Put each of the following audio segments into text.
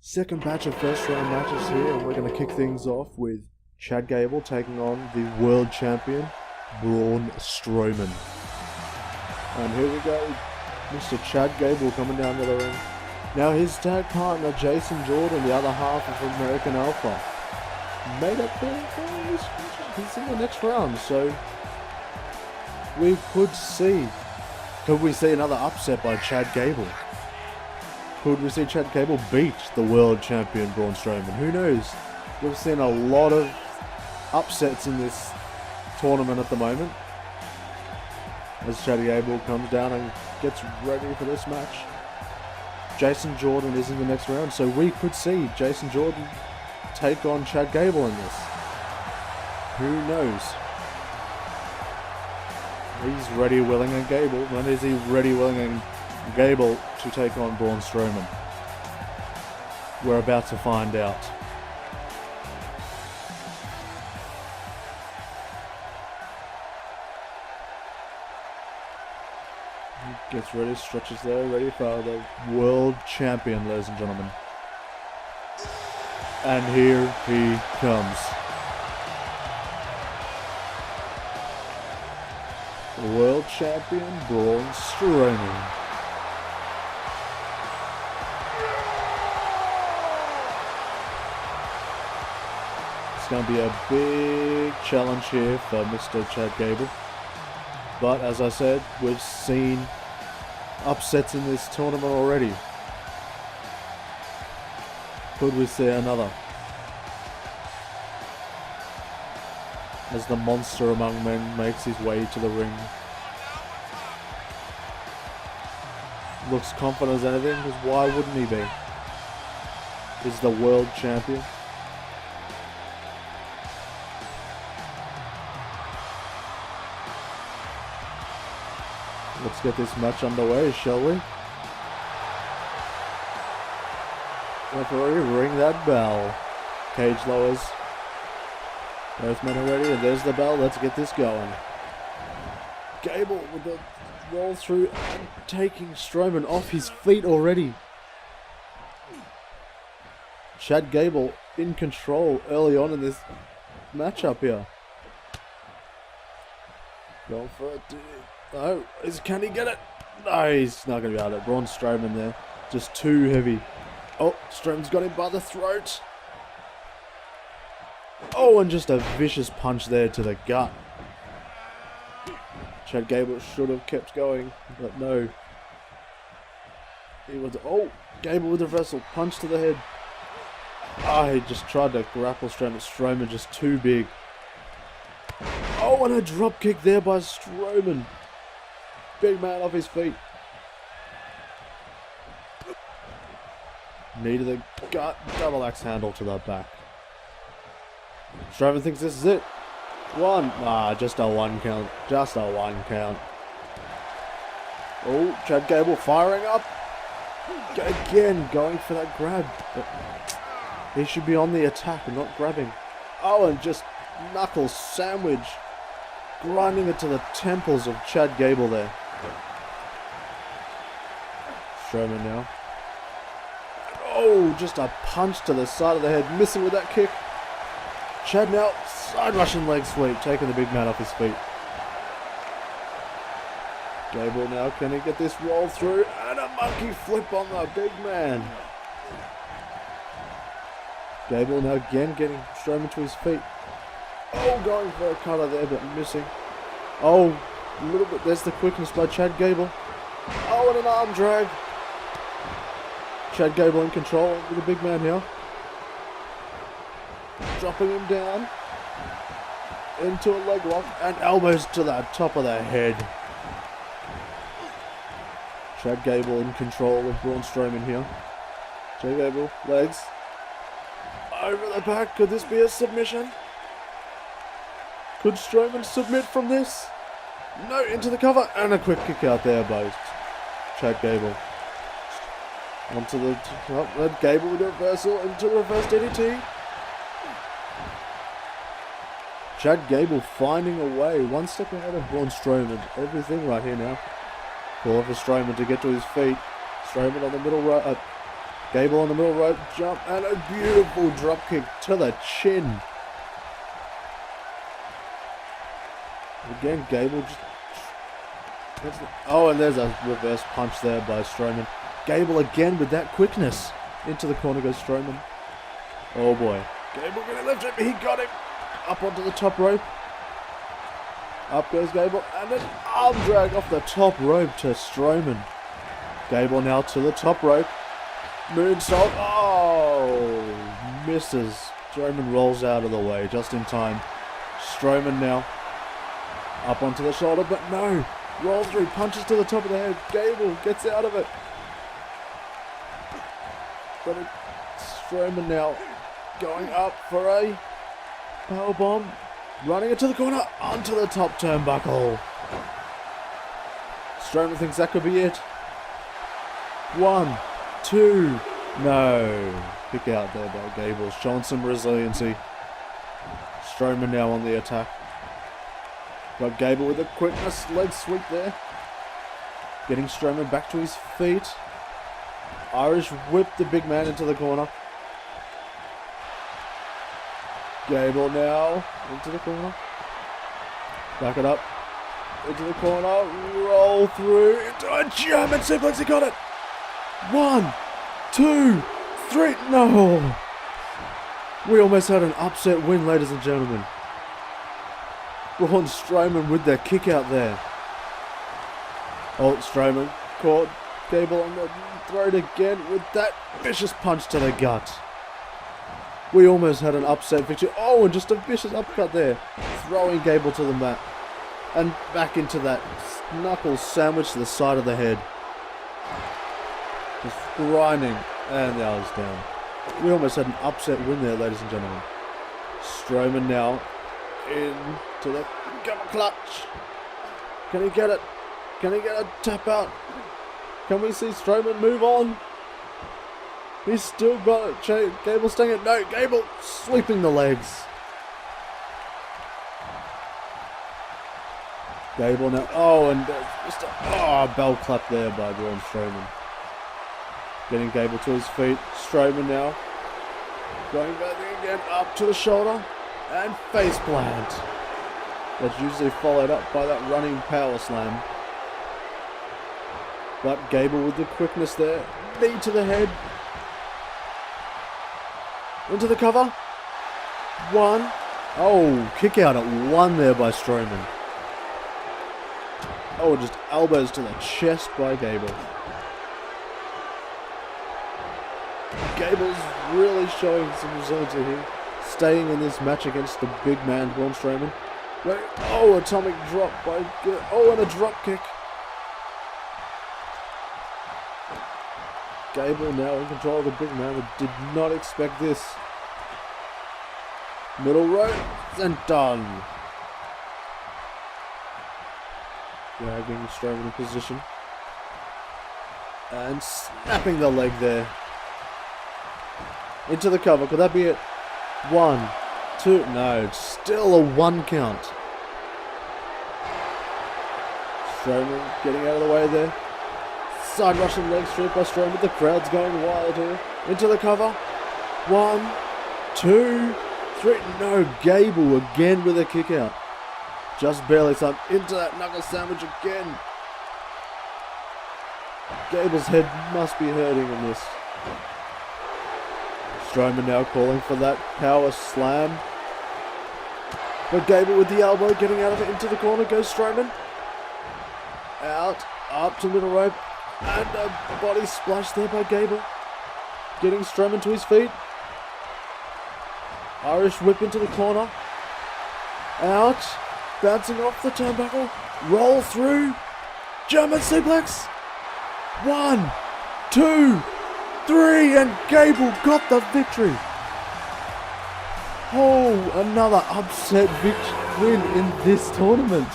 Second batch of first round matches here, and we're going to kick things off with Chad Gable taking on the world champion, Braun Strowman. And here we go, Mr. Chad Gable coming down to the ring. Now his tag partner, Jason Jordan, the other half of American Alpha, made up for this. He's in the next round, so we could we see another upset by Chad Gable? Could we see Chad Gable beat the world champion Braun Strowman? Who knows? We've seen a lot of upsets in this tournament at the moment, as Chad Gable comes down and gets ready for this match. Jason Jordan is in the next round, so we could see Jason Jordan take on Chad Gable in this. Who knows? He's ready, willing, and Gable. When is he ready, willing, and Gable to take on Braun Strowman? We're about to find out. He gets ready, stretches there, ready for the world champion, ladies and gentlemen. And here he comes. World champion Braun Strowman. It's going to be a big challenge here for Mr. Chad Gable. But as I said, we've seen upsets in this tournament already. Could we see another? As the monster among men makes his way to the ring. Looks confident as anything, because why wouldn't he be? He's the world champion. Let's get this match underway, shall we? Referee, ring that bell. Cage lowers. Both men are ready, and there's the bell. Let's get this going. Gable with the roll through and taking Strowman off his feet already. Chad Gable in control early on in this matchup here. Going for it. Oh, can he get it? No, he's not going to be able to. Braun Strowman there. Just too heavy. Oh, Strowman's got him by the throat. Oh, and just a vicious punch there to the gut. Chad Gable should have kept going, but no. He was, oh, Gable with a reversal, punch to the head. Oh, he just tried to grapple Strowman. Strowman just too big. Oh, and a drop kick there by Strowman. Big man off his feet. Knee to the gut, double axe handle to the back. Strowman thinks this is it. Just a one count. Just a one count. Oh, Chad Gable firing up. Again, going for that grab. But he should be on the attack and not grabbing. Oh, and just knuckle sandwich. Grinding it to the temples of Chad Gable there. Strowman now. Oh, just a punch to the side of the head. Missing with that kick. Chad now, side Russian leg sweep, taking the big man off his feet. Gable now, can he get this roll through? And a monkey flip on the big man. Gable now again getting Strowman to his feet. Oh, going for a cutter there, but missing. Oh, a little bit, there's the quickness by Chad Gable. Oh, and an arm drag. Chad Gable in control with the big man here. Dropping him down into a leg lock and elbows to the top of the head. Chad Gable in control of Braun Strowman here. Chad Gable, legs over the back. Could this be a submission? Could Strowman submit from this? No, into the cover and a quick kick out there by Chad Gable. Onto the top, Gable with a reversal into reverse DDT. Chad Gable finding a way, one step ahead of Braun Strowman. Everything right here now. Call for Strowman to get to his feet. Strowman on the middle right. Gable on the middle rope, jump, and a beautiful drop kick to the chin. Again, Gable just... Oh, and there's a reverse punch there by Strowman. Gable again with that quickness. Into the corner goes Strowman. Oh boy. Gable gonna lift him. He got him. Up onto the top rope. Up goes Gable. And an arm drag off the top rope to Strowman. Gable now to the top rope. Moonsault. Oh! Misses. Strowman rolls out of the way just in time. Strowman now. Up onto the shoulder, but no. Roll through. Punches to the top of the head. Gable gets out of it. But Strowman now going up for a powerbomb. Running it to the corner. Onto the top turnbuckle. Strowman thinks that could be it. 1, 2. No. Kick out there by Gable. Showing some resiliency. Strowman now on the attack. Got Gable with a quickness. Leg sweep there. Getting Strowman back to his feet. Irish whip the big man into the corner. Gable now into the corner. Back it up. Into the corner. Roll through into a German suplex. He got it. 1, 2, 3. No. We almost had an upset win, ladies and gentlemen. Braun Strowman with the kick out there. Oh, Strowman caught Gable on the throat again with that vicious punch to the gut. We almost had an upset victory. Oh, and just a vicious uppercut there. Throwing Gable to the mat. And back into that knuckle sandwich to the side of the head. Just grinding. And now he's down. We almost had an upset win there, ladies and gentlemen. Strowman now into the camel clutch. Can he get it? Can he get a tap out? Can we see Strowman move on? He's still got it. Gable staying it. No, Gable sweeping the legs. Gable now. Oh, and just a bell clap there by Braun Strowman. Getting Gable to his feet. Strowman now. Going back again up to the shoulder. And face plant. That's usually followed up by that running power slam. But Gable with the quickness there. Knee to the head. Into the cover. 1. Oh, kick out at 1 there by Strowman. Oh, just elbows to the chest by Gable. Gable's really showing some resiliency here. Staying in this match against the big man, Braun Strowman. Oh, atomic drop by... Oh, and a drop kick. Gable now in control of the big man. I did not expect this. Middle rope and done. Dragging Strowman in position. And snapping the leg there. Into the cover. Could that be it? 1, 2. No, still a 1 count. Strowman getting out of the way there. Side rushing leg sweep by Strowman. The crowd's going wild here. Into the cover. 1, 2, 3. No, Gable again with a kick out. Just barely some. Into that knuckle sandwich again. Gable's head must be hurting in this. Strowman now calling for that power slam. But Gable with the elbow getting out of it. Into the corner goes Strowman. Out. Up to middle rope. And a body splash there by Gable. Getting Strowman to his feet. Irish whip into the corner. Out. Bouncing off the turnbuckle. Roll through. German suplex. 1, 2, 3. And Gable got the victory. Oh, another upset win in this tournament.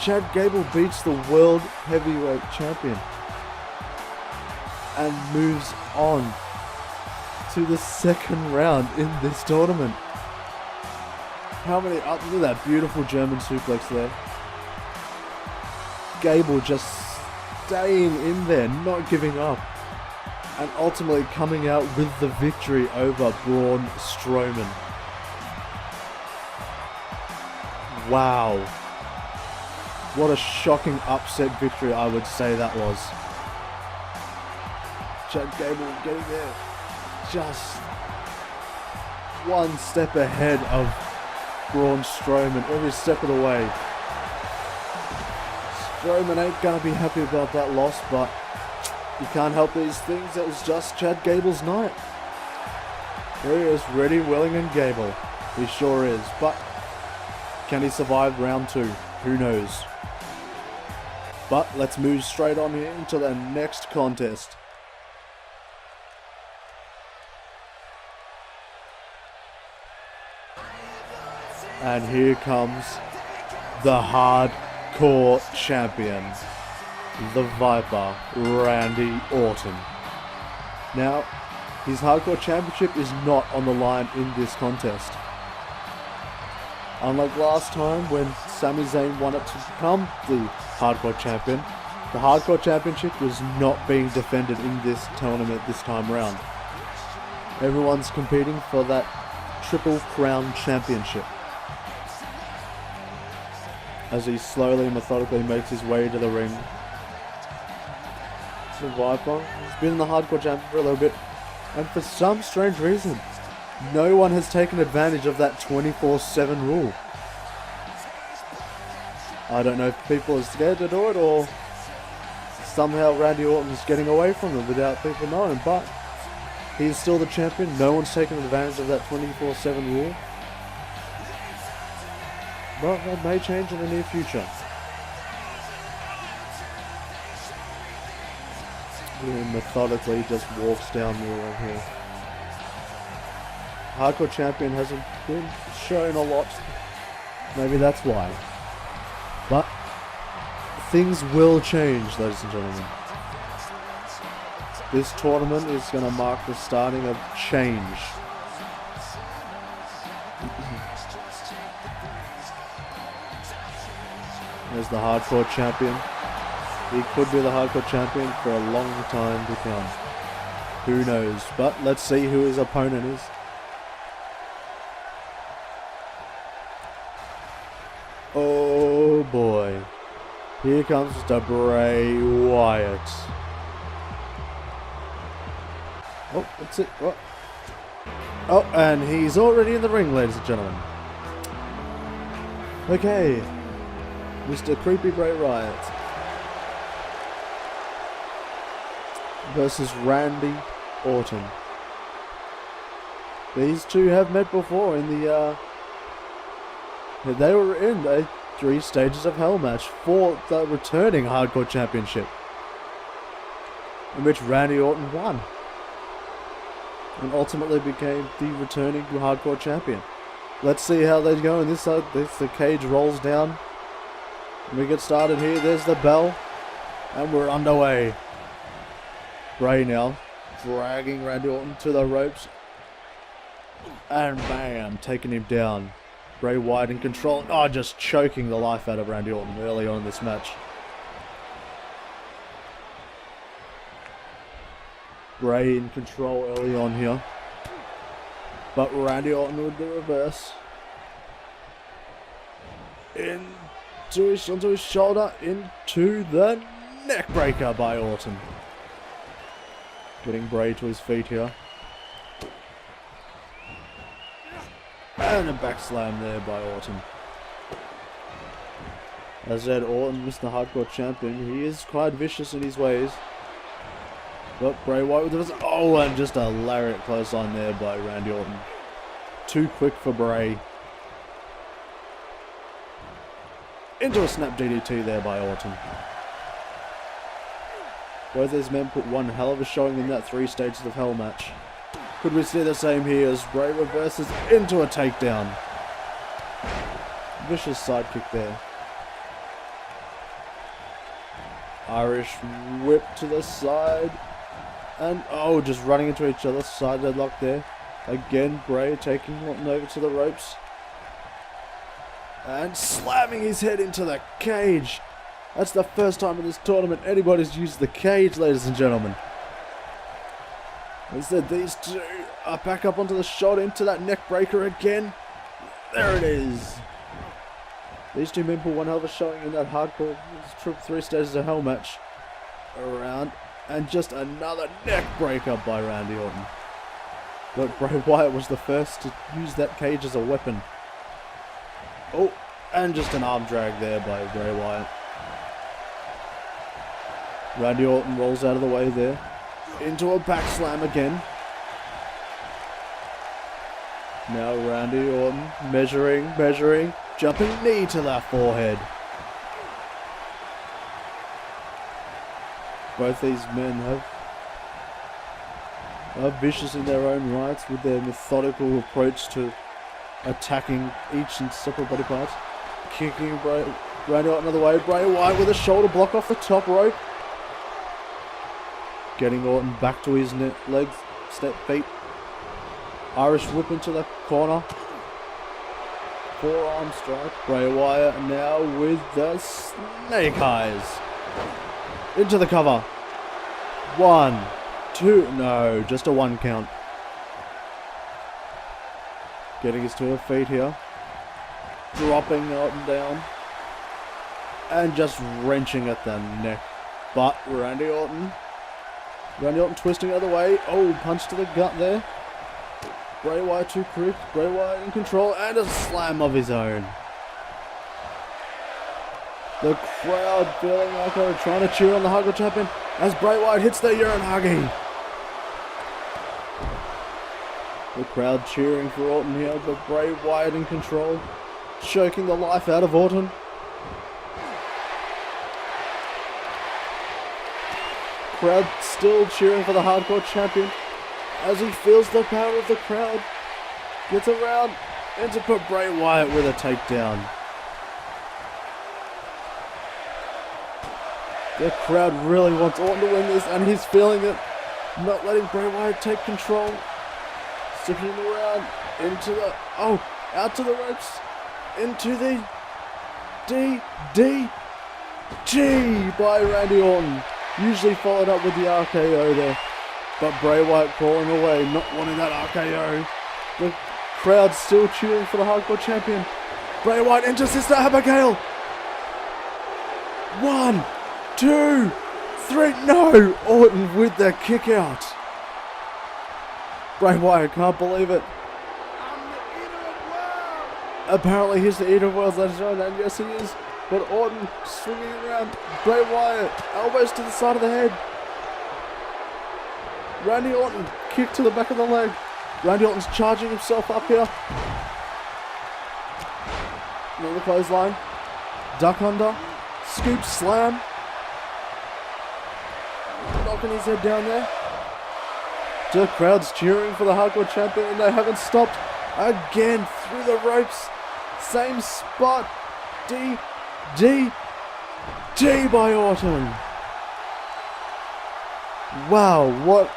Chad Gable beats the World Heavyweight Champion and moves on to the second round in this tournament. How many? Look at that beautiful German suplex there. Gable just staying in there, not giving up. and ultimately coming out with the victory over Braun Strowman. Wow. What a shocking upset victory I would say that was. Chad Gable getting there just one step ahead of Braun Strowman every step of the way. Strowman ain't gonna be happy about that loss, but you can't help these things. It was just Chad Gable's night. Here he is, ready, willing, and Gable. He sure is, but can he survive round 2? Who knows? But let's move straight on here into the next contest. And here comes the Hardcore Champion, the Viper, Randy Orton. Now, his Hardcore Championship is not on the line in this contest. Unlike last time when Sami Zayn wanted to become the Hardcore Champion, the Hardcore Championship was not being defended in this tournament this time round. Everyone's competing for that Triple Crown Championship. As he slowly and methodically makes his way to the ring. The Viper has been in the Hardcore Champion for a little bit, and for some strange reason, no one has taken advantage of that 24/7 rule. I don't know if people are scared to do it, or somehow Randy Orton is getting away from it without people knowing, but he's still the champion. No one's taken advantage of that 24/7 rule. But that may change in the near future. He methodically just walks down the wall here. Hardcore Champion hasn't been shown a lot. Maybe that's why. But things will change, ladies and gentlemen. This tournament is going to mark the starting of change. There's the Hardcore Champion. He could be the Hardcore Champion for a long time to come. Who knows? But let's see who his opponent is. Oh boy. Here comes the Bray Wyatt. Oh, that's it. What? Oh, and he's already in the ring, ladies and gentlemen. Okay. Mr. Creepy Bray Wyatt versus Randy Orton. These two have met before in the they were in a 3 Stages of Hell match for the returning Hardcore Championship, in which Randy Orton won and ultimately became the returning Hardcore Champion. Let's see how they go in this side. The cage rolls down. We get started here. There's the bell, and we're underway. Bray now dragging Randy Orton to the ropes, and bam, taking him down. Bray Wyatt in control. Oh, just choking the life out of Randy Orton early on in this match. Bray in control early on here, but Randy Orton with the reverse. Onto his shoulder, into the neck breaker by Orton. Getting Bray to his feet here. And a back slam there by Orton. As I said, Orton is the Hardcore Champion. He is quite vicious in his ways. But Bray Wyatt with the... Oh, and just a lariat close on there by Randy Orton. Too quick for Bray. Into a snap DDT there by Orton. Both these men put one hell of a showing in that 3 Stages of Hell match. Could we see the same here as Bray reverses into a takedown? Vicious sidekick there. Irish whip to the side. And oh, just running into each other. Side deadlock there. Again, Bray taking Orton over to the ropes. And slamming his head into the cage. That's the first time in this tournament anybody's used the cage, ladies and gentlemen. Instead, these two are back up onto the shot, into that neck breaker again. There it is. These two men put one hell of a showing in that hardcore 3 stages of hell match. Around, and just another neck breaker by Randy Orton. But Bray Wyatt was the first to use that cage as a weapon. Oh, and just an arm drag there by Bray Wyatt. Randy Orton rolls out of the way there. Into a back slam again. Now Randy Orton measuring, jumping knee to that forehead. Both these men are vicious in their own rights with their methodical approach to attacking each and separate body parts. Kicking Randy Orton another way. Bray Wyatt with a shoulder block off the top rope. Getting Orton back to his legs, feet. Irish whip into the corner. Forearm strike. Bray Wyatt now with the snake eyes. Into the cover. 1, 2, no, just a 1 count. Getting us to her feet here. Dropping Orton down. And just wrenching at the neck. But Randy Orton twisting the other way. Oh, punch to the gut there. Bray Wyatt too quick. Bray Wyatt in control. And a slam of his own. The crowd feeling like they're trying to cheer on the hardcore champion as Bray Wyatt hits the Uranage. The crowd cheering for Orton here, but Bray Wyatt in control, choking the life out of Orton. Crowd still cheering for the hardcore champion as he feels the power of the crowd. Gets around and to put Bray Wyatt with a takedown. The crowd really wants Orton to win this, and he's feeling it. Not letting Bray Wyatt take control. Sticking around into the... oh, out to the ropes. Into the... DDT by Randy Orton. Usually followed up with the RKO there. But Bray Wyatt crawling away, not wanting that RKO. The crowd still cheering for the hardcore champion. Bray Wyatt into Sister Abigail. 1, 2, 3, no! Orton with the kick out. Bray Wyatt can't believe it. I'm the eater of worlds. Apparently he's the eater of worlds, ladies and gentlemen, and yes he is. But Orton swinging around. Bray Wyatt, elbows to the side of the head. Randy Orton, kick to the back of the leg. Randy Orton's charging himself up here. Another clothesline. Duck under. Scoop slam. Knocking his head down there. The crowd's cheering for the hardcore champion and they haven't stopped. Again through the ropes. Same spot. DDT by Orton. Wow, what?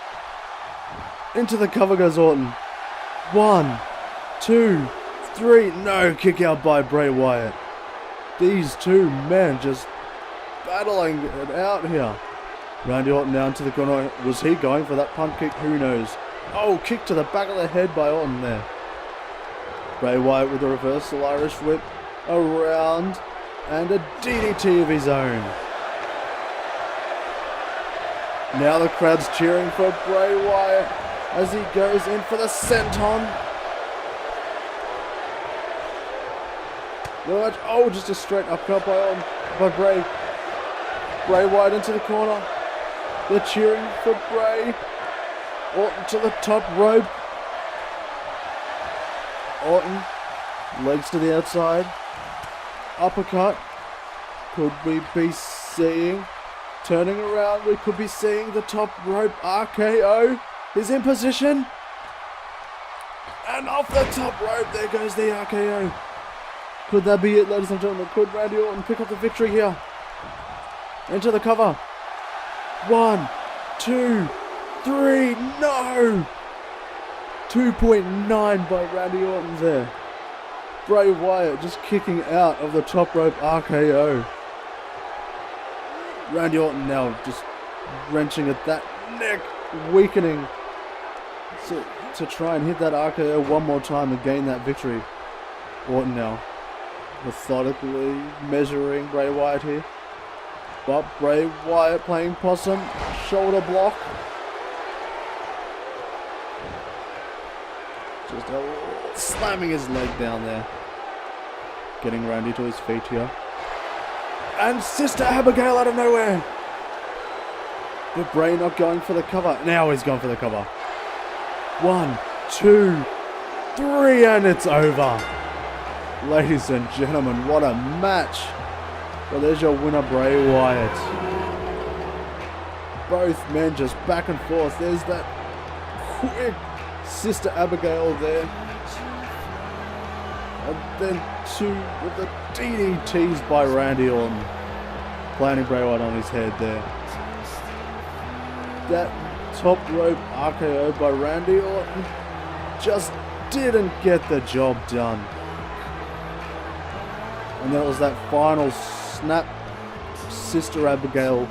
Into the cover goes Orton. 1, 2, 3. No, kick out by Bray Wyatt. These two men just battling it out here. Randy Orton down to the corner. Was he going for that punt kick? Who knows? Oh, kick to the back of the head by Orton there. Bray Wyatt with a reversal Irish whip around and a DDT of his own. Now the crowd's cheering for Bray Wyatt as he goes in for the senton. Oh, just a straight upcut by Bray. Bray Wyatt into the corner. They're cheering for Bray. Orton to the top rope. Orton, legs to the outside. Uppercut. Could we be seeing, turning around, we could be seeing the top rope RKO. He's in position. And off the top rope, there goes the RKO. Could that be it, ladies and gentlemen? Could Randy Orton pick up the victory here? Into the cover. 1, 2, 3. No! 2.9 by Randy Orton there. Bray Wyatt just kicking out of the top rope RKO. Randy Orton now just wrenching at that neck, weakening to try and hit that RKO one more time and gain that victory. Orton now methodically measuring Bray Wyatt here. But Bray Wyatt playing possum. Shoulder block. Just slamming his leg down there. Getting Randy to his feet here. And Sister Abigail out of nowhere. But Bray not going for the cover. Now he's gone for the cover. 1, 2, 3, and it's over. Ladies and gentlemen, what a match. Well, there's your winner, Bray Wyatt. Both men just back and forth. There's that quick Sister Abigail there. And then two with the DDTs by Randy Orton. Planting Bray Wyatt on his head there. That top rope RKO by Randy Orton just didn't get the job done. And that was that final snap Sister Abigail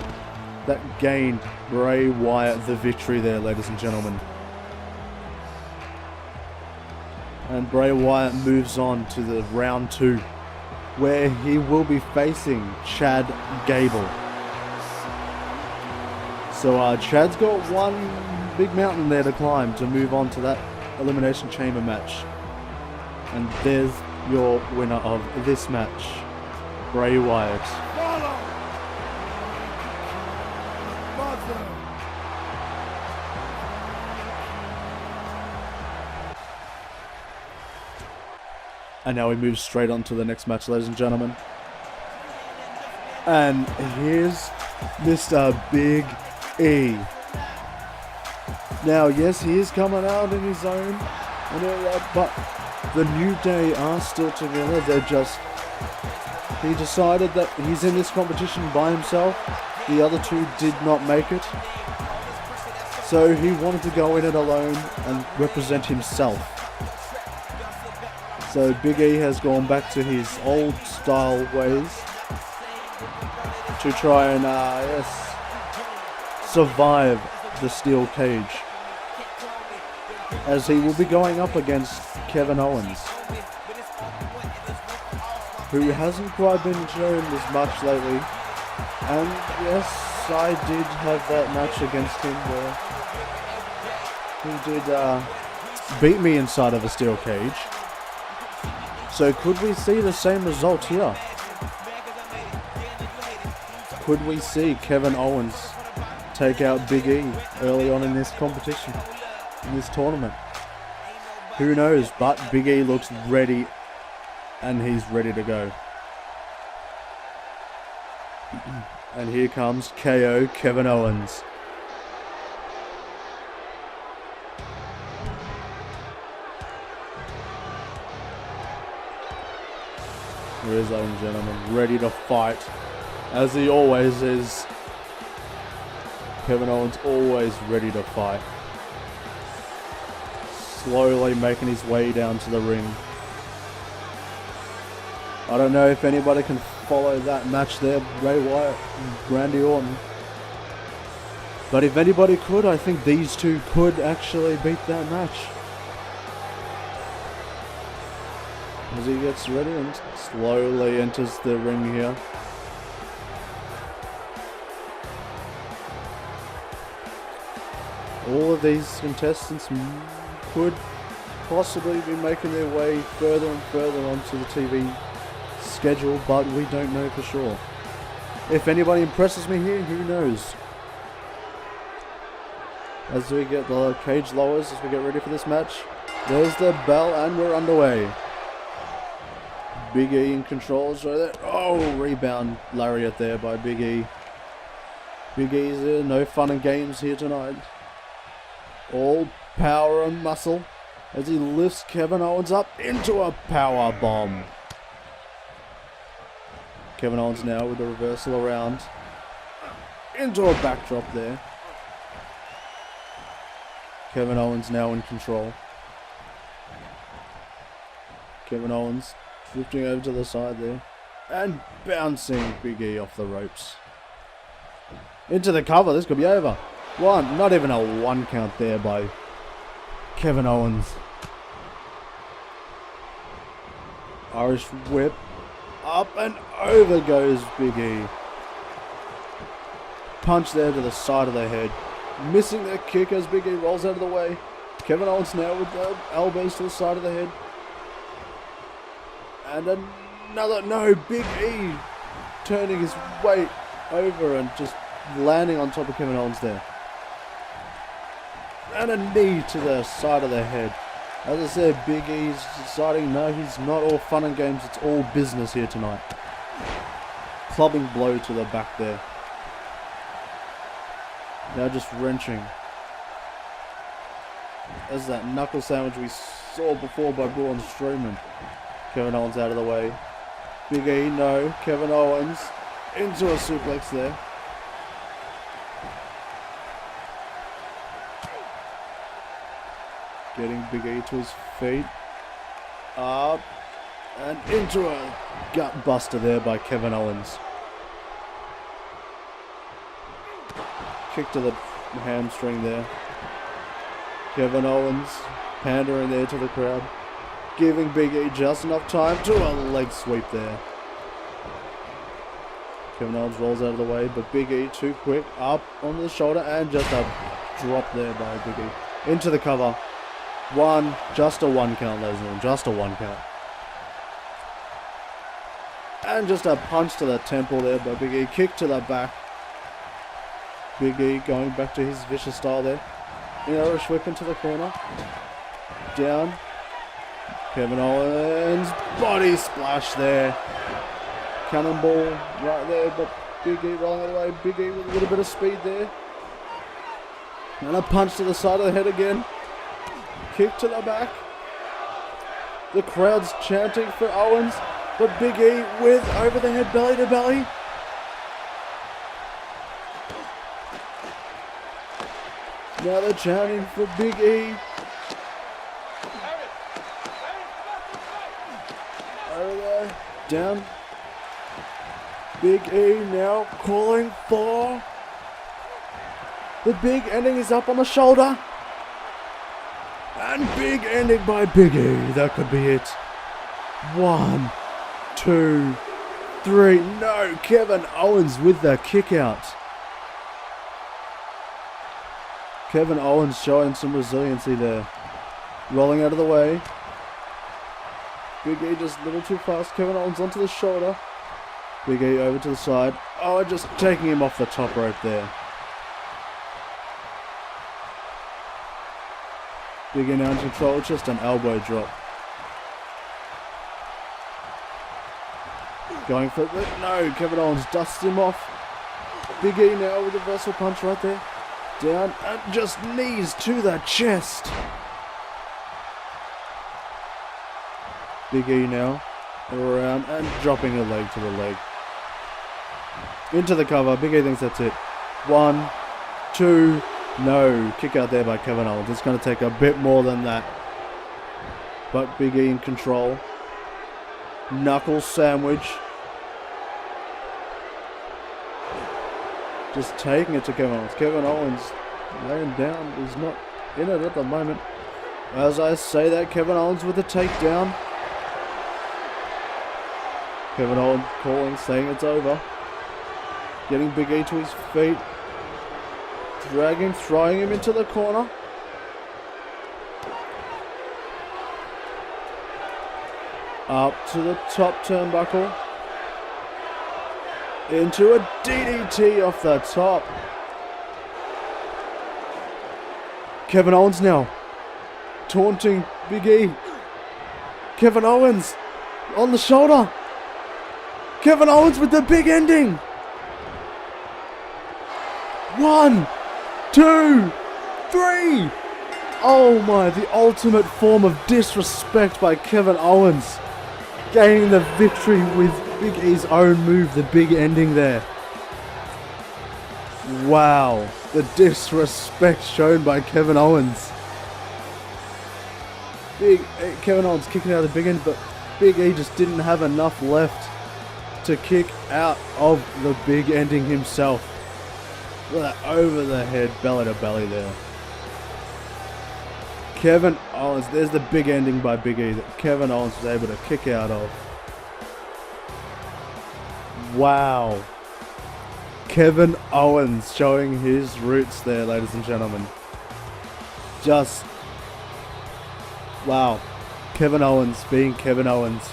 that gained Bray Wyatt the victory there, ladies and gentlemen. And Bray Wyatt moves on to the round 2, where he will be facing Chad Gable. So Chad's got one big mountain there to climb to move on to that Elimination Chamber match. And there's your winner of this match, Bray Wyatt. Follow. Mother. And now we move straight on to the next match, ladies and gentlemen. And here's Mr. Big E. Now, yes, he is coming out in his own and all that, but the New Day are still together. He decided that he's in this competition by himself. The other two did not make it. So he wanted to go in it alone and represent himself. So Big E has gone back to his old style ways to try and survive the steel cage, as he will be going up against Kevin Owens, who hasn't quite been shown as much lately. And yes, I did have that match against him where he did beat me inside of a steel cage. So could we see the same result here? Could we see Kevin Owens take out Big E early on in this competition, in this tournament? Who knows, but Big E looks ready, and he's ready to go. And here comes KO Kevin Owens. Here is, ladies and gentlemen, ready to fight, as he always is. Kevin Owens always ready to fight. Slowly making his way down to the ring. I don't know if anybody can follow that match there, Bray Wyatt and Randy Orton. But if anybody could, I think these two could actually beat that match. As he gets ready and slowly enters the ring here. All of these contestants could possibly be making their way further and further onto the TV schedule, but we don't know for sure. If anybody impresses me here, who knows? As we get the cage lowers, as we get ready for this match, there's the bell and we're underway. Big E in control, so that, oh, rebound lariat there by Big E. Big E's there, no fun and games here tonight. All power and muscle as he lifts Kevin Owens up into a power bomb. Kevin Owens now with the reversal around into a backdrop there. Kevin Owens now in control. Kevin Owens drifting over to the side there and bouncing Big E off the ropes. Into the cover, this could be over. Not even a 1 count there by Kevin Owens. Irish whip. Up and over goes Big E. Punch there to the side of the head. Missing the kick as Big E rolls out of the way. Kevin Owens now with the elbows to the side of the head. And another, no, Big E turning his weight over and just landing on top of Kevin Owens there. And a knee to the side of the head. As I said, Big E's deciding no, he's not all fun and games, it's all business here tonight. Clubbing blow to the back there. Now just wrenching. As that knuckle sandwich we saw before by Braun Strowman. Kevin Owens out of the way. Big E, no. Kevin Owens into a suplex there. Getting Big E to his feet. Up. And into a gut buster there by Kevin Owens. Kick to the hamstring there. Kevin Owens pandering there to the crowd. Giving Big E just enough time to a leg sweep there. Kevin Owens rolls out of the way, but Big E too quick. Up on the shoulder and just a drop there by Big E. Into the cover. Just a one count, ladies and gentlemen. Just a one count. And just a punch to the temple there by Big E. Kick to the back. Big E going back to his vicious style there. Irish whip into the corner. Down. Kevin Owens. Body splash there. Cannonball right there, but Big E rolling out of the way. Big E with a little bit of speed there. And a punch to the side of the head again. Kick to the back. The crowd's chanting for Owens, but Big E with over the head belly to belly. Now they're chanting for Big E. Over there. Down. Big E now calling for the big ending is up on the shoulder. And big ending by Big E. That could be it. 1, 2, 3. No, Kevin Owens with the kick out. Kevin Owens showing some resiliency there. Rolling out of the way. Big E just a little too fast. Kevin Owens onto the shoulder. Big E over to the side. Oh, just taking him off the top rope there. Big E now in control. Just an elbow drop. Going for it. No, Kevin Owens dusts him off. Big E now with a reversal punch right there. Down and just knees to the chest. Big E now around and dropping a leg to the leg. Into the cover. Big E thinks that's it. 1, 2. No. Kick out there by Kevin Owens. It's going to take a bit more than that. But Big E in control. Knuckle sandwich. Just taking it to Kevin Owens. Kevin Owens laying down. He's not in it at the moment. As I say that, Kevin Owens with a takedown. Kevin Owens calling, saying it's over. Getting Big E to his feet. Dragging, throwing him into the corner. Up to the top turnbuckle. Into a DDT off the top. Kevin Owens now taunting Big E. Kevin Owens on the shoulder. Kevin Owens with the big ending. 1, 2, 3. Oh my, the ultimate form of disrespect by Kevin Owens. Gaining the victory with Big E's own move, the big ending there. Wow, the disrespect shown by Kevin Owens. Kevin Owens kicking out the big end, but Big E just didn't have enough left to kick out of the big ending himself. Look at that over the head, belly to belly there. Kevin Owens, there's the big ending by Big E that Kevin Owens was able to kick out of. Wow. Kevin Owens showing his roots there, ladies and gentlemen. Just, wow. Kevin Owens being Kevin Owens.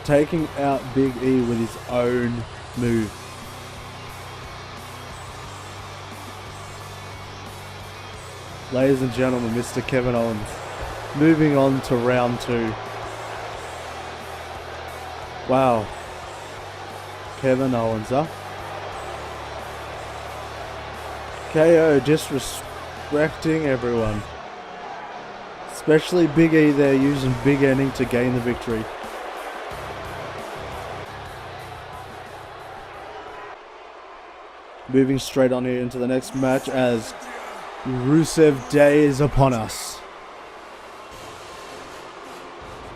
Taking out Big E with his own move. Ladies and gentlemen, Mr. Kevin Owens. Moving on to round 2. Wow. Kevin Owens, huh? KO disrespecting everyone. Especially Big E there using big ending to gain the victory. Moving straight on here into the next match as Rusev Day is upon us.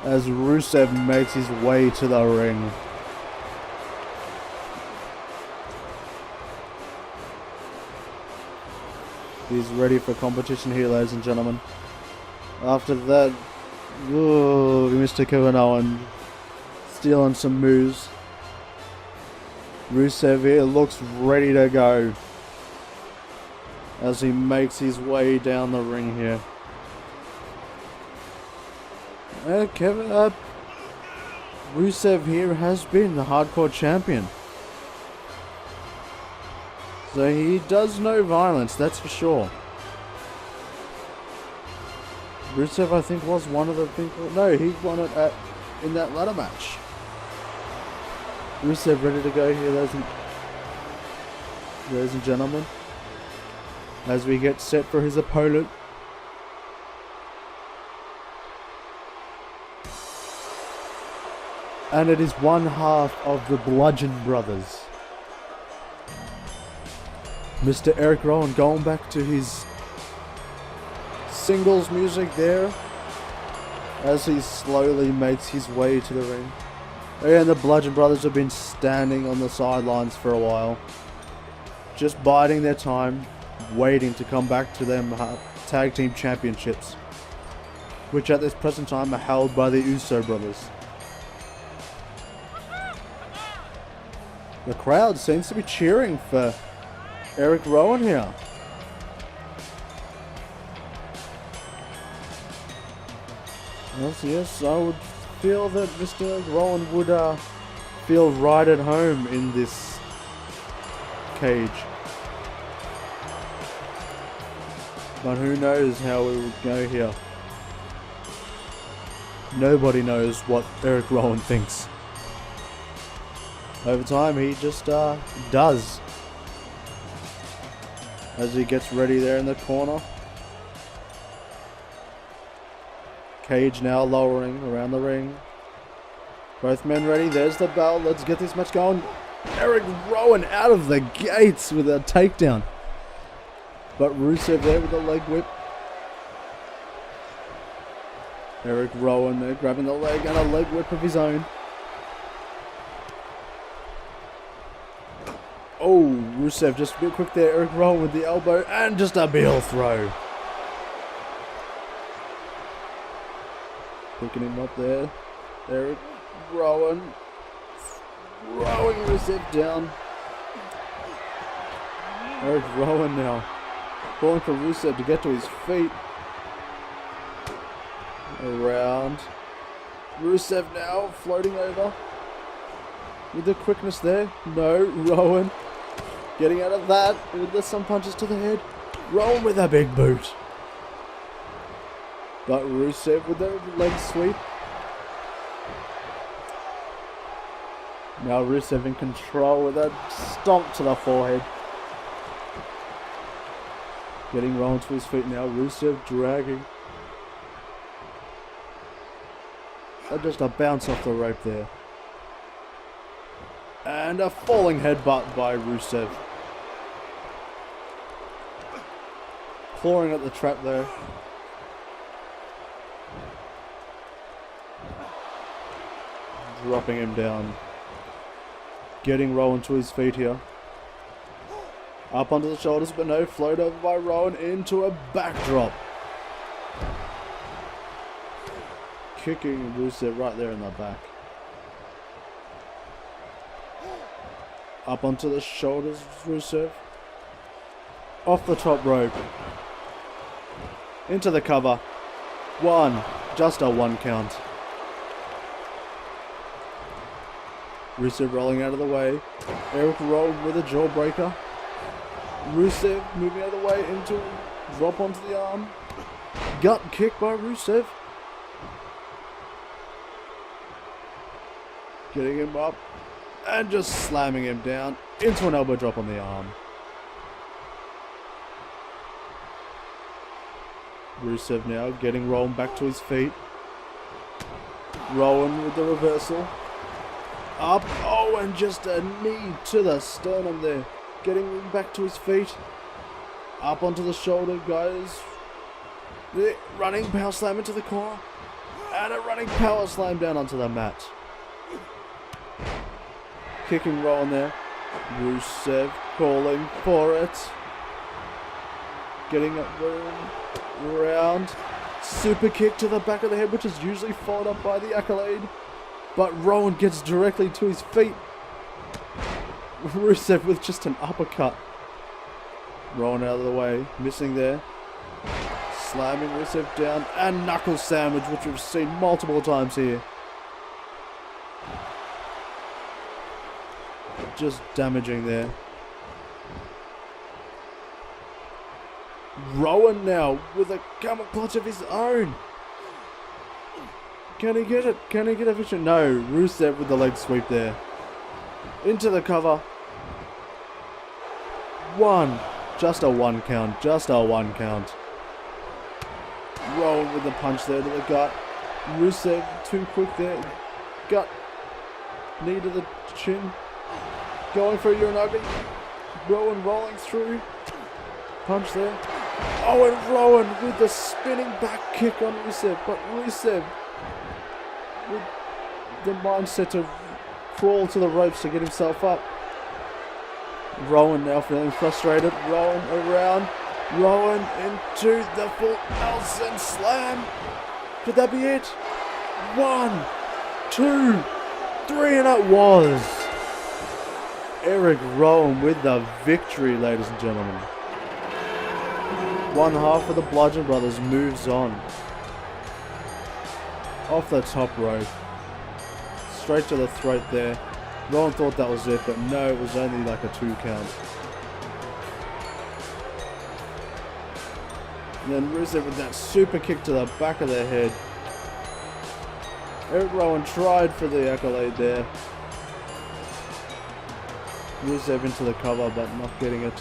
As Rusev makes his way to the ring. He's ready for competition here, ladies and gentlemen. After that, Mr. Kevin Owens stealing some moves. Rusev here looks ready to go as he makes his way down the ring here. Rusev here has been the hardcore champion. So he does know violence, that's for sure. Rusev, I think, was one of the people. No, he won it in that ladder match. Rusev ready to go here, ladies and gentlemen. As we get set for his opponent. And it is one half of the Bludgeon Brothers. Mr. Erick Rowan going back to his singles music there as he slowly makes his way to the ring. And the Bludgeon Brothers have been standing on the sidelines for a while, just biding their time, waiting to come back to them tag team championships, which at this present time are held by the Uso brothers. The crowd seems to be cheering for Erick Rowan here. Yes, I would feel that Mr. Rowan would feel right at home in this cage. But who knows how it would go here. Nobody knows what Erick Rowan thinks. Over time, he just does. As he gets ready there in the corner. Cage now lowering around the ring. Both men ready. There's the bell. Let's get this match going. Erick Rowan out of the gates with a takedown. But Rusev there with a leg whip. Erick Rowan there grabbing the leg and a leg whip of his own. Oh, Rusev just a bit quick there. Erick Rowan with the elbow and just a heel throw. Picking him up there. Erick Rowan throwing Rusev down. Erick Rowan now calling for Rusev to get to his feet. Around. Rusev now floating over. With the quickness there. No, Rowan getting out of that with some punches to the head. Rowan with a big boot. But Rusev with the leg sweep. Now Rusev in control with a stomp to the forehead. Getting Rowan to his feet now. Rusev dragging. And just a bounce off the rope there. And a falling headbutt by Rusev. Clawing at the trap there. Dropping him down. Getting Rowan to his feet here. Up onto the shoulders, but no. Float over by Rowan into a backdrop. Kicking Rusev right there in the back. Up onto the shoulders, Rusev. Off the top rope. Into the cover. One. Just a 1 count. Rusev rolling out of the way. Erick Rowan with a jawbreaker. Rusev moving out of the way into drop onto the arm. Gut kick by Rusev. Getting him up and just slamming him down into an elbow drop on the arm. Rusev now getting Rowan back to his feet. Rowan with the reversal. Up. Oh, and just a knee to the sternum there. Getting him back to his feet. Up onto the shoulder, guys. Running power slam into the corner. And a running power slam down onto the mat. Kicking Rowan there. Rusev calling for it. Getting up around. Super kick to the back of the head, which is usually followed up by the accolade. But Rowan gets directly to his feet. Rusev with just an uppercut. Rowan out of the way. Missing there. Slamming Rusev down. And knuckle sandwich, which we've seen multiple times here. Just damaging there. Rowan now with a camel clutch of his own. Can he get it? Can he get a vision? No. Rusev with the leg sweep there. Into the cover. One. Just a 1 count. Just a 1 count. Rowan with the punch there to the gut. Rusev too quick there. Gut. Knee to the chin. Going for a Uranagi. Rowan rolling through. Punch there. Oh, and Rowan with the spinning back kick on Rusev. But Rusev with the mindset to crawl to the ropes to get himself up. Rowan now feeling frustrated. Rowan around. Rowan into the full Nelson slam. Could that be it? 1, 2, 3, and it was. Erick Rowan with the victory, ladies and gentlemen. One half of the Bludgeon Brothers moves on. Off the top rope. Straight to the throat there. Rowan thought that was it, but no, it was only like a 2 count. And then Rusev with that super kick to the back of the head. Erick Rowan tried for the accolade there. Rusev into the cover, but not getting it.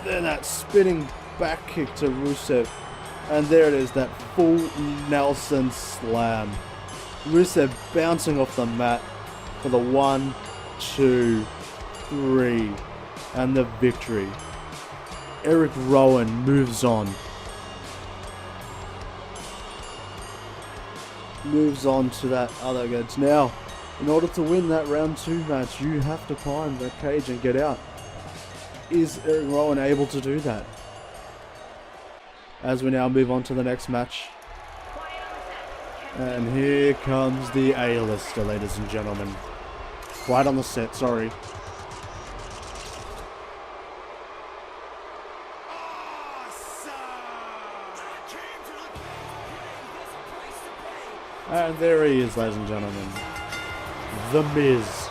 Then that spinning back kick to Rusev. And there it is, that full Nelson slam. Rusev bouncing off the mat for the 1, 2, 3, and the victory. Erick Rowan moves on. Moves on to that other against. Now, in order to win that round 2 match, you have to climb the cage and get out. Is Erick Rowan able to do that? As we now move on to the next match. And here comes the A-lister, ladies and gentlemen. Quiet on the set, sorry. And there he is, ladies and gentlemen. The Miz.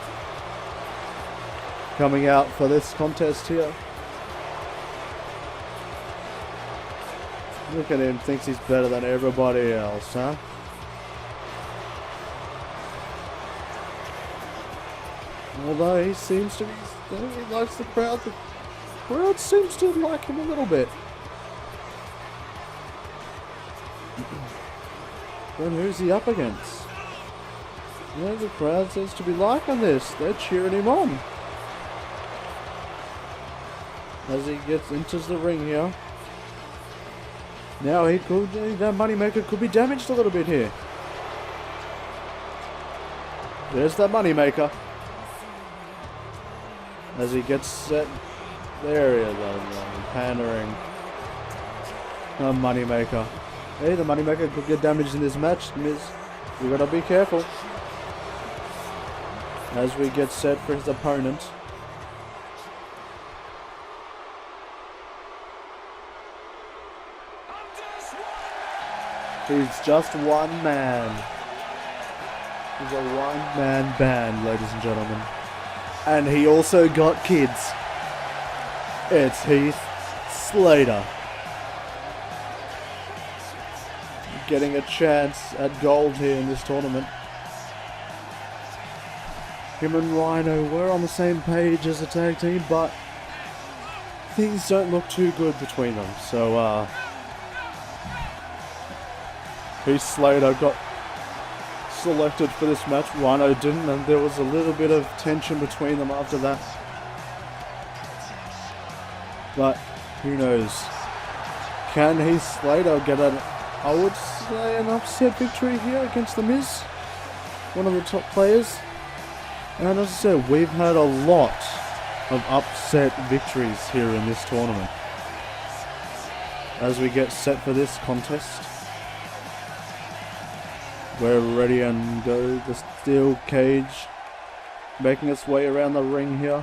Coming out for this contest here. Look at him, thinks he's better than everybody else, huh? Although he seems to be, he likes the crowd. The crowd seems to like him a little bit. Then who's he up against? Yeah, the crowd seems to be liking this. They're cheering him on. As he enters the ring here. Now he could, that Moneymaker could be damaged a little bit here. There's the Moneymaker. As he gets set. There he is. Pandering. The Moneymaker. Hey, the Moneymaker could get damaged in this match, Miz. We gotta be careful. As we get set for his opponent. He's just one man. He's a one-man band, ladies and gentlemen. And he also got kids. It's Heath Slater. Getting a chance at gold here in this tournament. Him and Rhino were on the same page as a tag team, but things don't look too good between them. So, Heath Slater got selected for this match. Rhino didn't, and there was a little bit of tension between them after that. But who knows? Can Heath Slater get I would say an upset victory here against The Miz? One of the top players. And as I said, we've had a lot of upset victories here in this tournament. As we get set for this contest. We're ready and go. The steel cage making its way around the ring here.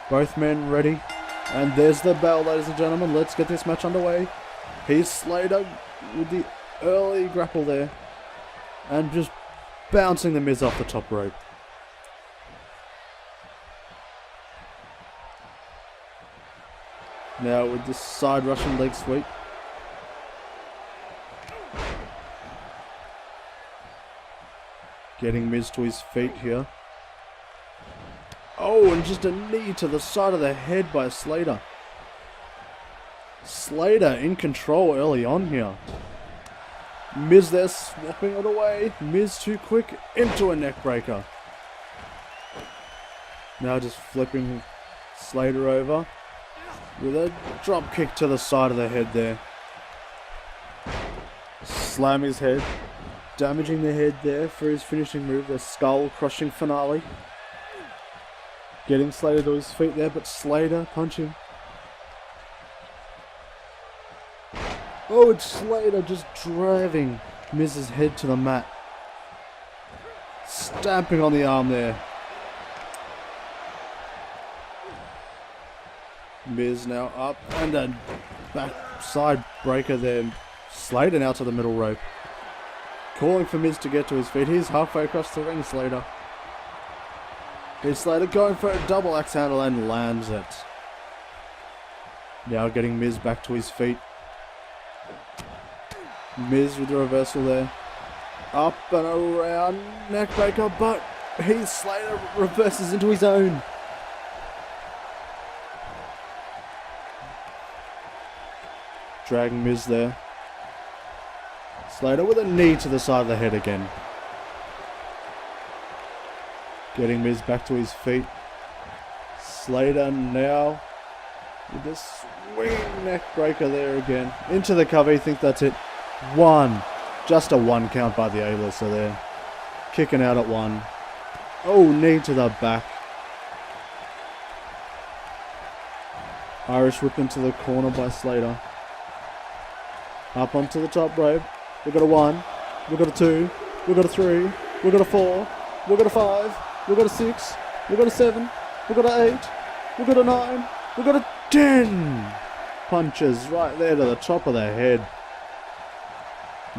Both men ready. And there's the bell, ladies and gentlemen. Let's get this match underway. Heath Slater with the early grapple there. And just bouncing The Miz off the top rope. Now with this side Russian leg sweep. Getting Miz to his feet here. Oh, and just a knee to the side of the head by Slater. Slater in control early on here. Miz there swapping it away. Miz too quick into a neck breaker. Now just flipping Slater over with a drop kick to the side of the head there. Slam his head. Damaging the head there for his finishing move, the skull crushing finale. Getting Slater to his feet there, but Slater punching. Oh, it's Slater just driving Miz's head to the mat. Stamping on the arm there. Miz now up and a backside breaker there. Slater now to the middle rope. Calling for Miz to get to his feet. He's halfway across the ring, Slater. Here's Slater going for a double axe handle and lands it. Now getting Miz back to his feet. Miz with the reversal there. Up and around. Neckbreaker, but Heath Slater reverses into his own. Dragging Miz there. Slater with a knee to the side of the head again. Getting Miz back to his feet. Slater now with a swinging neck breaker there again. Into the cover, you think that's it. One. Just a one count by the A-lister there. Kicking out at one. Oh, knee to the back. Irish whip into the corner by Slater. Up onto the top rope. We've got a 1, we've got a 2, we've got a 3, we've got a 4, we've got a 5, we've got a 6, we've got a 7, we've got a 8, we've got a 9, we've got a 10 punches right there to the top of the head.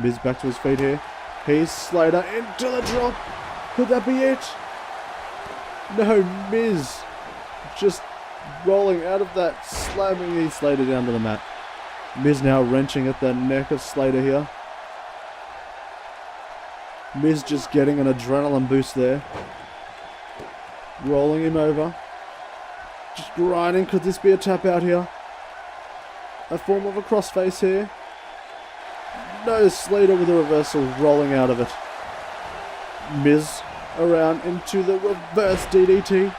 Miz back to his feet here. Here's Slater into the drop. Could that be it? No, Miz just rolling out of that, slamming Heath Slater down to the mat. Miz now wrenching at the neck of Slater here. Miz just getting an adrenaline boost there. Rolling him over. Just grinding. Could this be a tap out here? A form of a crossface here. No, Slater with a reversal, rolling out of it. Miz around into the reverse DDT.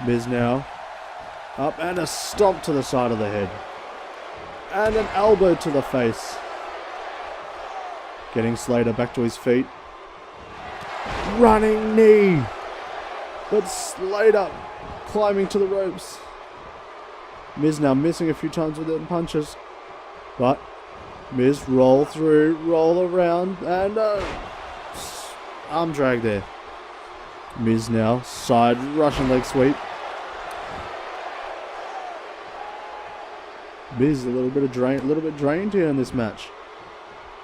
Miz now up and a stomp to the side of the head. And an elbow to the face. Getting Slater back to his feet. running knee. But Slater climbing to the ropes. Miz now missing a few times with them punches. But Miz roll through, roll around, and arm drag there. Miz now side Russian leg sweep. Miz a little bit drained here in this match.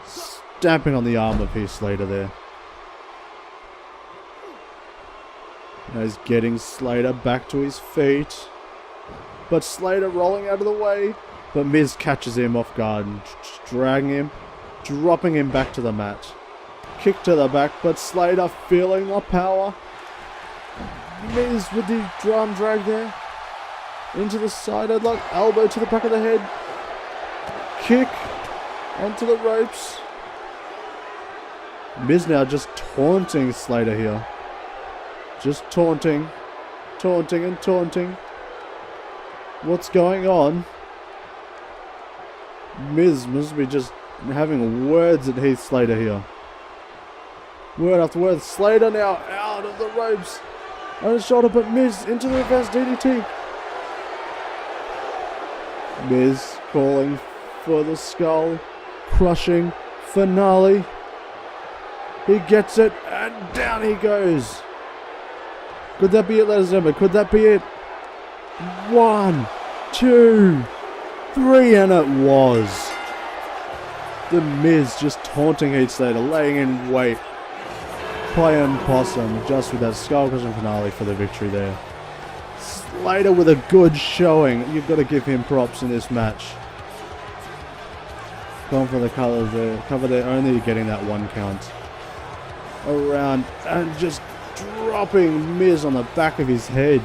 Stamping on the arm of Heath Slater there. Now he's getting Slater back to his feet. But Slater rolling out of the way. But Miz catches him off guard and dragging him, dropping him back to the mat. Kick to the back, but Slater feeling the power. Miz with the drum drag there. Into the side headlock, elbow to the back of the head. Kick onto the ropes. Miz now just taunting Slater here. Just taunting and taunting. What's going on? Miz must be just having words at Heath Slater here. Word after word. Slater now out of the ropes. On his shoulder, but Miz into the reverse DDT. Miz calling for the skull crushing finale. He gets it, and down he goes. Could that be it, ladies and gentlemen? Could that be it? 1, 2, 3, and it was. The Miz just taunting Heath Slater, laying in wait. Playing possum just with that skull crushing finale for the victory there. Slater with a good showing. You've got to give him props in this match. Going for the cover there, only getting that 1 count. Around and just dropping Miz on the back of his head.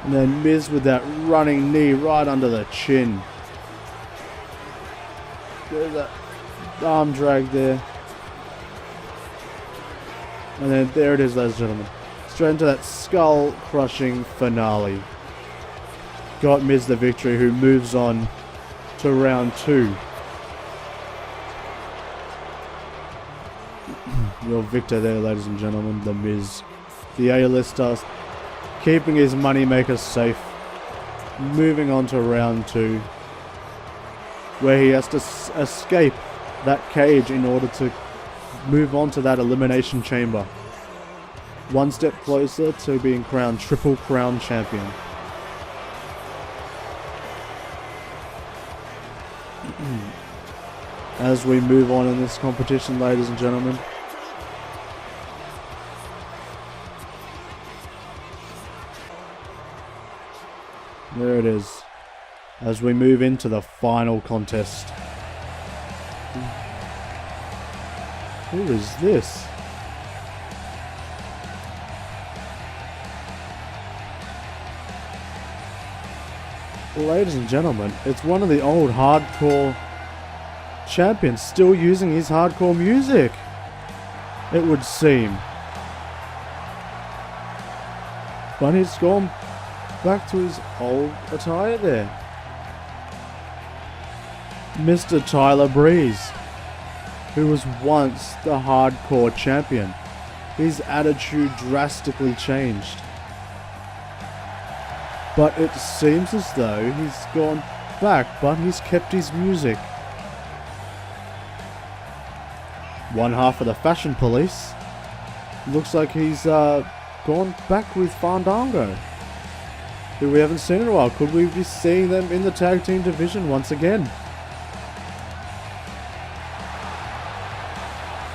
And then Miz with that running knee right under the chin. There's that arm drag there. And then there it is, ladies and gentlemen. Straight into that skull crushing finale. Got Miz the victory, who moves on to round 2. Your victor there, ladies and gentlemen, the Miz. The A-lister keeping his Moneymaker safe. Moving on to round 2. Where he has to escape that cage in order to move on to that elimination chamber. 1 step closer to being crowned Triple Crown Champion. As we move on in this competition, ladies and gentlemen. There it is. As we move into the final contest. Who is this? Ladies and gentlemen, it's one of the old hardcore champions still using his hardcore music, it would seem. But he's gone back to his old attire there. Mr. Tyler Breeze, who was once the hardcore champion. His attitude drastically changed. But it seems as though he's gone back, but he's kept his music. One half of the Fashion Police. Looks like he's gone back with Fandango, who we haven't seen in a while. Could we be seeing them in the tag team division once again?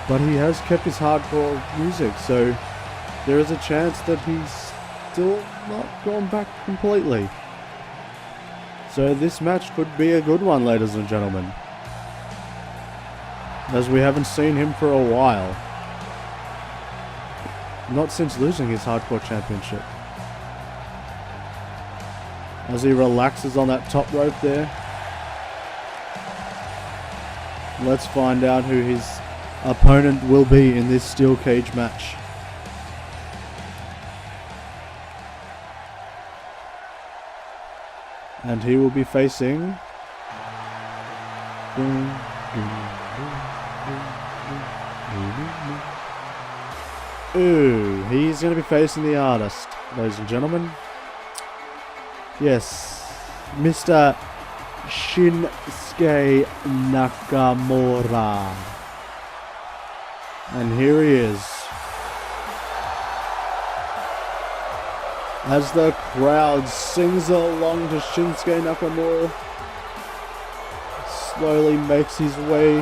But he has kept his hardcore music, so there is a chance that he's still not gone back completely. So this match could be a good one, ladies and gentlemen, as we haven't seen him for a while. Not since losing his hardcore championship. As he relaxes on that top rope there. Let's find out who his opponent will be in this steel cage match. And he will be facing Ooh, he's going to be facing the artist, ladies and gentlemen. Yes, Mr. Shinsuke Nakamura. And here he is. As the crowd sings along to Shinsuke Nakamura, slowly makes his way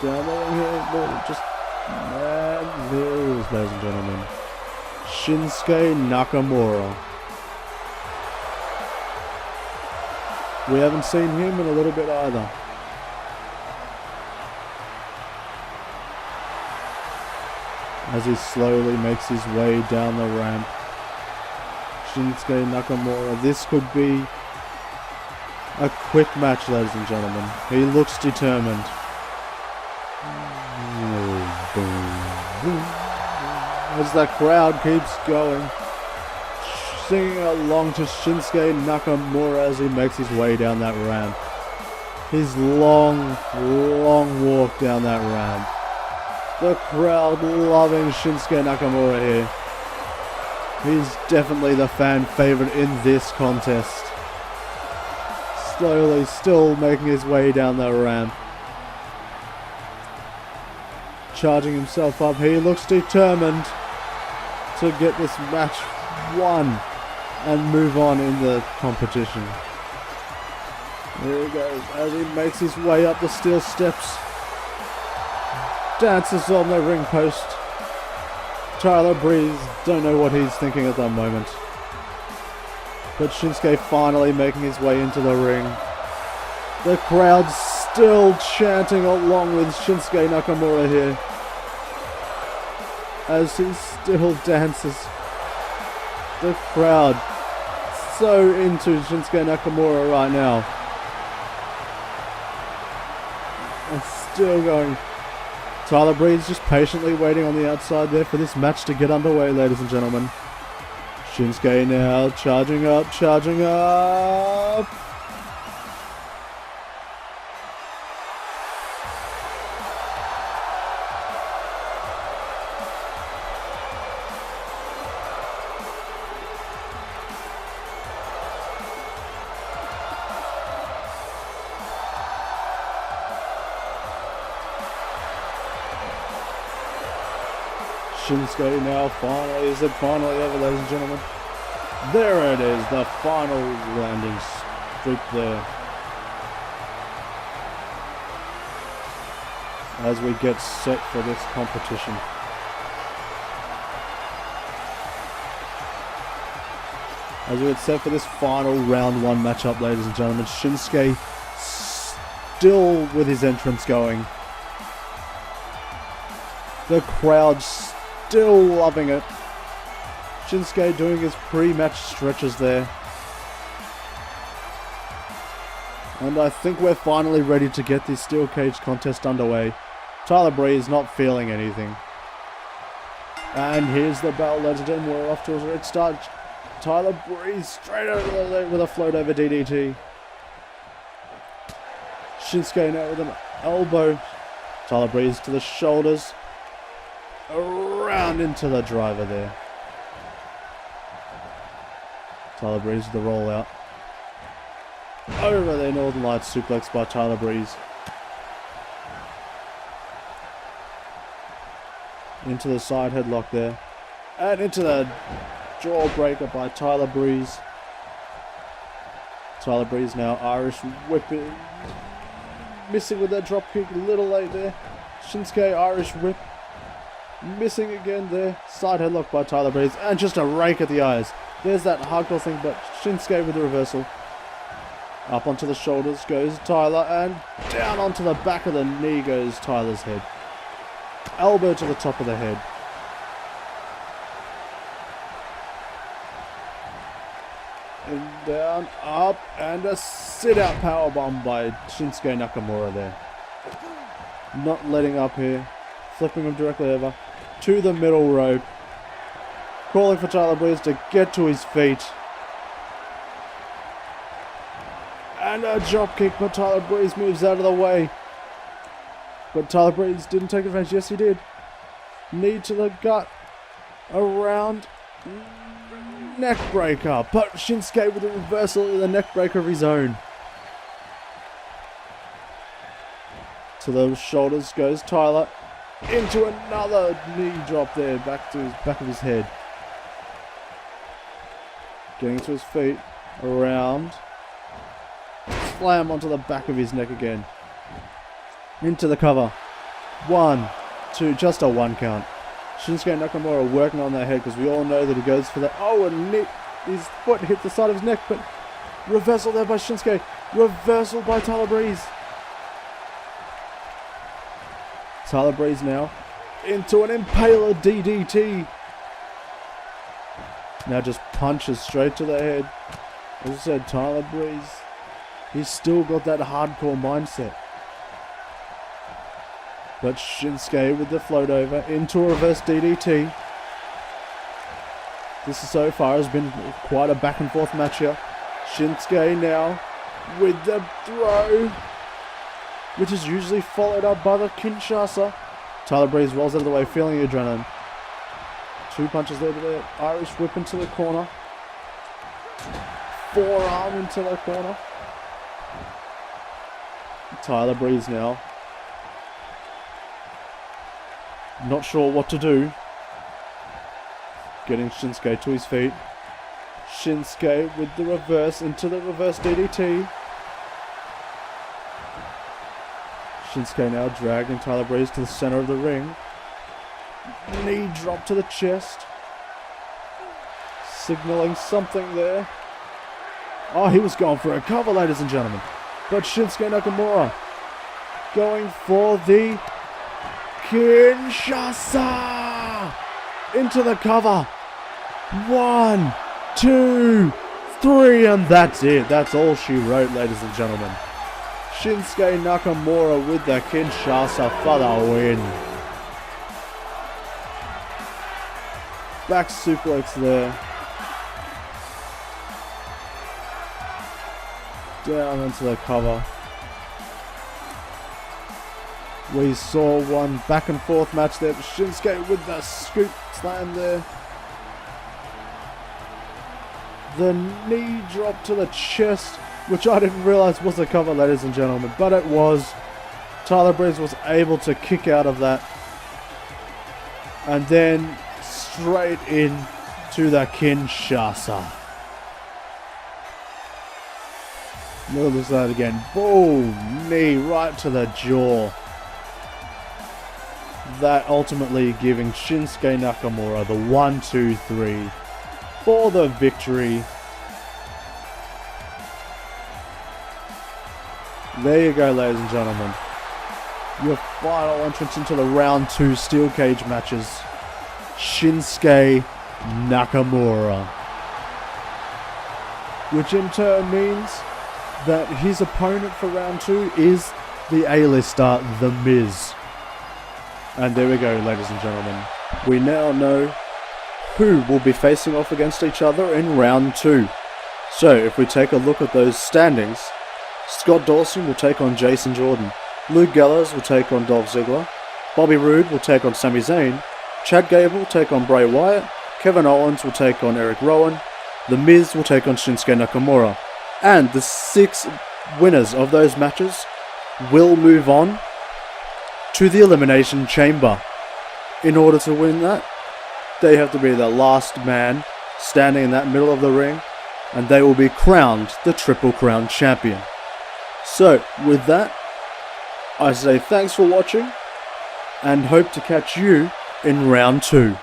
down the ring here. Just, man, there he is, ladies and gentlemen. Shinsuke Nakamura. We haven't seen him in a little bit either. As he slowly makes his way down the ramp. Shinsuke Nakamura. This could be a quick match, ladies and gentlemen. He looks determined. As the crowd keeps going, singing along to Shinsuke Nakamura as he makes his way down that ramp. His long walk down that ramp. The crowd loving Shinsuke Nakamura here. He's definitely the fan favorite in this contest. Slowly, still making his way down the ramp. Charging himself up. He looks determined to get this match won and move on in the competition. Here he goes as he makes his way up the steel steps. Dances on the ring post. Tyler Breeze, don't know what he's thinking at that moment. But Shinsuke finally making his way into the ring. The crowd still chanting along with Shinsuke Nakamura here. As he still dances. The crowd so into Shinsuke Nakamura right now. And still going. Tyler Breeze just patiently waiting on the outside there for this match to get underway, ladies and gentlemen. Shinsuke now charging up, charging up. Shinsuke now finally, is it finally over, ladies and gentlemen? There it is, the final landing streak there. As we get set for this competition. As we get set for this final round one matchup, ladies and gentlemen. Shinsuke still with his entrance going. The crowd still loving it. Shinsuke doing his pre-match stretches there. And I think we're finally ready to get this steel cage contest underway. Tyler Breeze not feeling anything. And here's the bell, ladies and gentlemen. We're off to a red start. Tyler Breeze straight over the leg with a float over DDT. Shinsuke now with an elbow. Tyler Breeze to the shoulders. Around into the driver there. Tyler Breeze with the rollout. Over the Northern Lights suplex by Tyler Breeze. Into the side headlock there. And into the jawbreaker by Tyler Breeze. Tyler Breeze now Irish whipping. Missing with that dropkick, a little late there. Shinsuke Irish whip. Missing again there. Side headlock by Tyler Breeze. And just a rake at the eyes. There's that hardcore thing, but Shinsuke with the reversal. Up onto the shoulders goes Tyler. And down onto the back of the knee goes Tyler's head. Elbow to the top of the head. And down, up, and a sit-out powerbomb by Shinsuke Nakamura there. Not letting up here. Flipping him directly over to the middle rope. Calling for Tyler Breeze to get to his feet. And a drop kick, but Tyler Breeze moves out of the way. But Tyler Breeze didn't take advantage. Yes, he did. Knee to the gut. Around. Neck breaker. But Shinsuke with a reversal of the neck breaker of his own. To the shoulders goes Tyler. Into another knee drop there. Back to his back of his head. Getting to his feet. Around. Slam onto the back of his neck again. Into the cover. 1, 2, just a 1 count. Shinsuke and Nakamura working on their head because we all know that he goes for that. Oh, and his foot hit the side of his neck, but reversal there by Shinsuke. Reversal by Tyler Breeze. Tyler Breeze now into an Impaler DDT. Now just punches straight to the head. As I said, Tyler Breeze, he's still got that hardcore mindset. But Shinsuke with the float over into a reverse DDT. This is so far has been quite a back and forth match here. Shinsuke now with the throw, which is usually followed up by the Kinshasa. Tyler Breeze rolls out of the way, feeling the adrenaline. 2 punches there to the Irish whip into the corner. Forearm into the corner. Tyler Breeze now. Not sure what to do. Getting Shinsuke to his feet. Shinsuke with the reverse into the reverse DDT. Shinsuke now dragging Tyler Breeze to the center of the ring. Knee drop to the chest. Signaling something there. Oh, he was going for a cover, ladies and gentlemen. But Shinsuke Nakamura going for the Kinshasa into the cover. 1, 2, 3, and that's it. That's all she wrote, ladies and gentlemen. Shinsuke Nakamura with the Kinshasa for the win. Back suplex there. Down into the cover. We saw one back and forth match there. Shinsuke with the scoop slam there. The knee drop to the chest, which I didn't realize was a cover, ladies and gentlemen, but it was. Tyler Breeze was able to kick out of that. And then straight in to the Kinshasa. Look at that again. Boom! Knee right to the jaw. That ultimately giving Shinsuke Nakamura the 1, 2, 3 for the victory. There you go, ladies and gentlemen. Your final entrance into the round 2 steel cage matches. Shinsuke Nakamura. Which in turn means that his opponent for round 2 is the A-lister, The Miz. And there we go, ladies and gentlemen. We now know who will be facing off against each other in round 2. So, if we take a look at those standings, Scott Dawson will take on Jason Jordan. Luke Gallows will take on Dolph Ziggler. Bobby Roode will take on Sami Zayn. Chad Gable will take on Bray Wyatt. Kevin Owens will take on Erick Rowan. The Miz will take on Shinsuke Nakamura. And the 6 winners of those matches will move on to the Elimination Chamber. In order to win that, they have to be the last man standing in that middle of the ring, and they will be crowned the Triple Crown Champion. So, with that, I say thanks for watching, and hope to catch you in round 2.